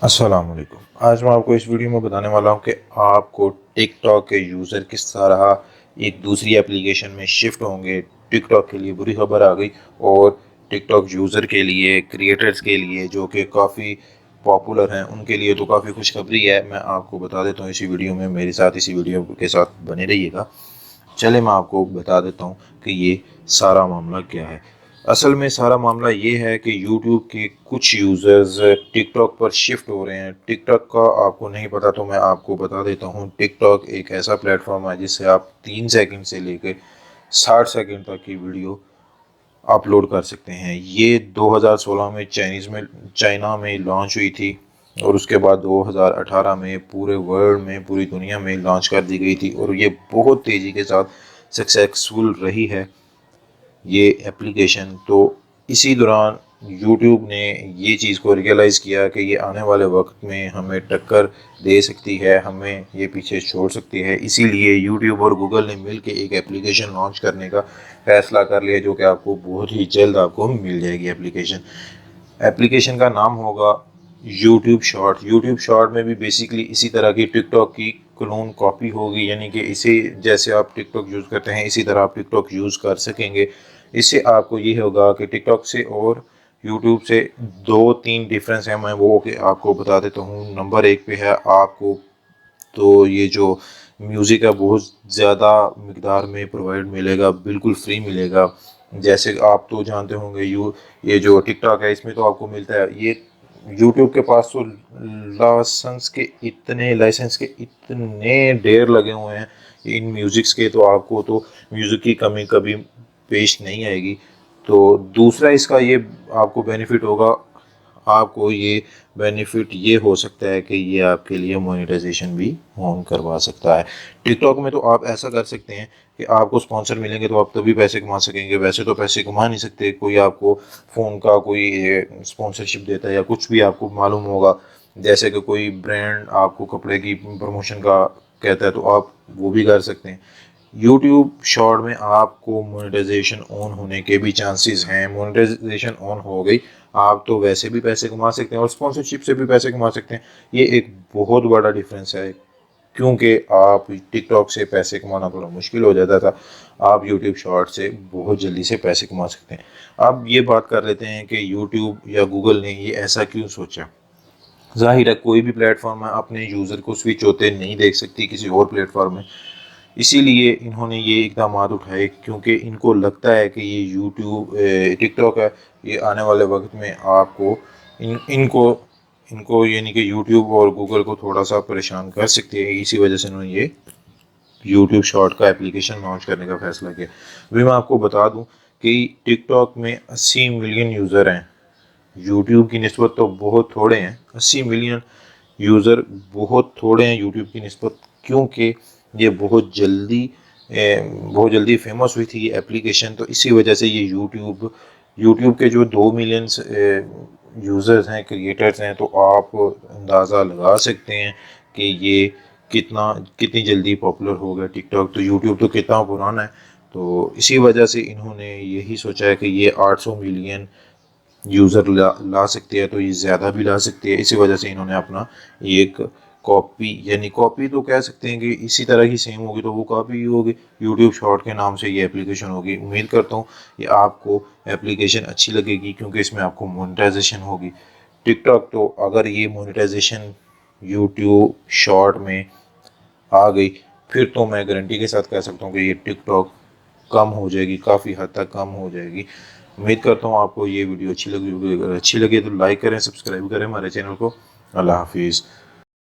अस्सलाम वालेकुम। आज मैं आपको इस वीडियो में बताने वाला हूं कि आपको टिक टॉक के यूज़र किस तरह एक दूसरी एप्लीकेशन में शिफ्ट होंगे। टिक टॉक के लिए बुरी खबर आ गई और टिक टॉक यूज़र के लिए, क्रिएटर्स के लिए जो कि काफ़ी पॉपुलर हैं, उनके लिए तो काफ़ी खुशखबरी है। मैं आपको बता देता हूँ इसी वीडियो में, मेरे साथ इसी वीडियो के साथ बने रहिएगा। चले मैं आपको बता देता हूँ कि ये सारा मामला क्या है। असल में सारा मामला ये है कि YouTube के कुछ यूज़र्स टिकटॉक पर शिफ्ट हो रहे हैं। टिकटॉक का आपको नहीं पता तो मैं आपको बता देता हूँ। टिकटॉक एक ऐसा प्लेटफॉर्म है जिससे आप 3 सेकंड से लेकर 60 सेकंड तक की वीडियो अपलोड कर सकते हैं। ये 2016 में चाइना में लॉन्च हुई थी और उसके बाद 2018 में पूरे वर्ल्ड में, पूरी दुनिया में लॉन्च कर दी गई थी और ये बहुत तेज़ी के साथ सक्सेसफुल रही है ये एप्लीकेशन। तो इसी दौरान यूट्यूब ने ये चीज़ को रियलाइज़ किया कि ये आने वाले वक्त में हमें टक्कर दे सकती है, हमें ये पीछे छोड़ सकती है। इसीलिए यूट्यूब और गूगल ने मिल के एक एप्लीकेशन लॉन्च करने का फ़ैसला कर लिया, जो कि आपको बहुत ही जल्द आपको मिल जाएगी। एप्लीकेशन का नाम होगा यूट्यूब शॉर्ट। यूट्यूब शॉर्ट में भी बेसिकली इसी तरह की टिकटॉक की क्लोन कॉपी होगी, यानी कि इसे जैसे आप टिकटॉक यूज़ करते हैं इसी तरह आप टिकटॉक यूज़ कर सकेंगे। इससे आपको ये होगा कि टिकटॉक से और यूट्यूब से 2-3 डिफरेंस है, मैं वो कि आपको बता देता हूँ। नंबर 1 पे है आपको तो ये जो म्यूज़िक है बहुत ज़्यादा मकदार में प्रोवाइड मिलेगा, बिल्कुल फ्री मिलेगा। जैसे आप तो जानते होंगे ये जो टिकटॉक है इसमें तो आपको मिलता है। ये यूट्यूब के पास तो लाइसेंस के इतने ढेर लगे हुए हैं इन म्यूज़िक्स के, तो आपको तो म्यूज़िक की कमी कभी पेश नहीं आएगी। तो दूसरा इसका ये आपको बेनिफिट होगा, आपको ये बेनिफिट ये हो सकता है कि ये आपके लिए मोनेटाइजेशन भी ऑन करवा सकता है। टिकटॉक में तो आप ऐसा कर सकते हैं कि आपको स्पॉन्सर मिलेंगे तो आप तभी पैसे कमा सकेंगे। वैसे तो पैसे कमा नहीं सकते। कोई आपको फ़ोन का कोई स्पॉन्सरशिप देता है या कुछ भी आपको मालूम होगा, जैसे कि कोई ब्रांड आपको कपड़े की प्रमोशन का कहता है, तो आप वो भी कर सकते हैं। यूट्यूब शॉर्ट में आपको मोनेटाइजेशन ऑन होने के भी चांसेस हैं। मोनेटाइजेशन ऑन हो गई, आप तो वैसे भी पैसे कमा सकते हैं और स्पॉन्सरशिप से भी पैसे कमा सकते हैं। ये एक बहुत बड़ा डिफरेंस है, क्योंकि आप टिकटॉक से पैसे कमाना थोड़ा मुश्किल हो जाता था, आप यूट्यूब शॉर्ट से बहुत जल्दी से पैसे कमा सकते हैं। अब ये बात कर लेते हैं कि यूट्यूब या गूगल ने ये ऐसा क्यों सोचा। जाहिर है कोई भी प्लेटफॉर्म है अपने यूज़र को स्विच होते नहीं देख सकती किसी और प्लेटफॉर्म में, इसीलिए इन्होंने ये इकदाम उठाए, क्योंकि इनको लगता है कि ये यूट्यूब टिकटॉक है, ये आने वाले वक्त में आपको इनको यानी कि यूट्यूब और गूगल को थोड़ा सा परेशान कर सकती है। इसी वजह से इन्होंने ये यूट्यूब शॉर्ट का एप्लीकेशन लॉन्च करने का फैसला किया। अभी मैं आपको बता दूं कि टिकटॉक में 80 मिलियन यूज़र हैं। यूट्यूब की निस्बत तो बहुत थोड़े हैं। 80 मिलियन यूज़र बहुत थोड़े हैं यूट्यूब की निस्बत, क्योंकि ये बहुत जल्दी फेमस हुई थी ये एप्लीकेशन। तो इसी वजह से ये यूट्यूब के जो 2 मिलियन यूज़र्स हैं, क्रिएटर्स हैं, तो आप अंदाज़ा लगा सकते हैं कि ये कितनी जल्दी पॉपुलर हो गया टिकटॉक। तो यूट्यूब तो कितना पुराना है, तो इसी वजह से इन्होंने यही सोचा है कि ये 800 मिलियन यूज़र ला सकती है, तो ये ज़्यादा भी ला सकती है। इसी वजह से इन्होंने अपना एक कॉपी, यानी कॉपी तो कह सकते हैं कि इसी तरह की सेम होगी, तो वो कॉपी ही होगी। यूट्यूब शॉर्ट के नाम से ये एप्लीकेशन होगी। उम्मीद करता हूँ ये आपको एप्लीकेशन अच्छी लगेगी, क्योंकि इसमें आपको मोनेटाइजेशन होगी। टिकटॉक तो अगर ये मोनेटाइजेशन यूट्यूब शॉर्ट में आ गई, फिर तो मैं गारंटी के साथ कह सकता हूँ कि ये टिकटॉक कम हो जाएगी, काफ़ी हद तक कम हो जाएगी। उम्मीद करता हूँ आपको ये वीडियो अच्छी लगी होगी। अगर अच्छी लगे तो लाइक करें, सब्सक्राइब करें हमारे चैनल को। अल्लाह हाफिज़।